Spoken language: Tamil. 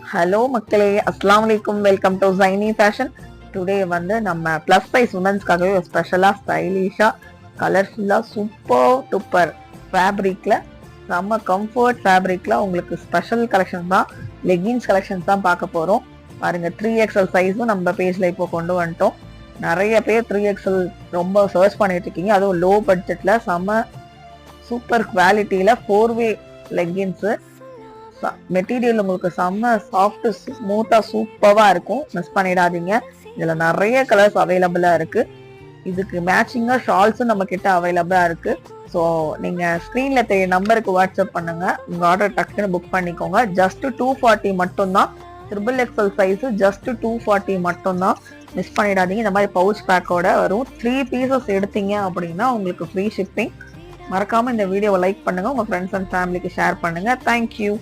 ஹலோ மக்களே, அஸ்ஸலாமு அலைக்கும். Welcome to Zaini fashion. Today வந்து நம்ம ப்ளஸ் சைஸ் உமன்ஸ்க்காகவே ஒரு ஸ்பெஷலாக ஸ்டைலிஷாக கலர்ஃபுல்லாக சூப்பர் டூப்பர் ஃபேப்ரிக்கில் நம்ம கம்ஃபர்ட் ஃபேப்ரிக்கில் உங்களுக்கு ஸ்பெஷல் கலெக்ஷன் தான், லெகின்ஸ் கலெக்ஷன்ஸ் தான் பார்க்க போகிறோம். பாருங்க, 3XL சைஸும் நம்ம பேஜில் இப்போ கொண்டு வந்துட்டோம். நிறைய பேர் 3XL ரொம்ப சர்ச் பண்ணிட்டு இருக்கீங்க. அதுவும் லோ பட்ஜெட்டில் செம்ம சூப்பர் குவாலிட்டியில் 4-வே லெகின்ஸு. மெட்டீரியல் உங்களுக்கு செம்ம சாஃப்ட் ஸ்மூத்தா சூப்பரா இருக்கும். மிஸ் பண்ணிடாதீங்க. இதுல நிறைய கலர்ஸ் அவைலபிளா இருக்கு. இதுக்கு மேட்சிங்கா ஷால்ஸும் நம்ம கிட்ட அவைலபிளா இருக்கு. ஸோ நீங்க ஸ்கிரீன்ல தெரிய நம்பருக்கு வாட்ஸ்அப் பண்ணுங்க. உங்க ஆர்டர் டக்குன்னு புக் பண்ணிக்கோங்க. ஜஸ்ட் 240 மட்டும்தான். XXL சைஸ் ஜஸ்ட் 240 மட்டும்தான். மிஸ் பண்ணிடாதீங்க. இந்த மாதிரி பவுச் பேக்கோட வரும். 3 பீசஸ் எடுத்தீங்க அப்படின்னா உங்களுக்கு ஃப்ரீ ஷிப்பிங். மறக்காம இந்த வீடியோவை லைக் பண்ணுங்க. உங்க ஃப்ரெண்ட்ஸ் அண்ட் ஃபேமிலிக்கு ஷேர் பண்ணுங்க. தேங்க்யூ.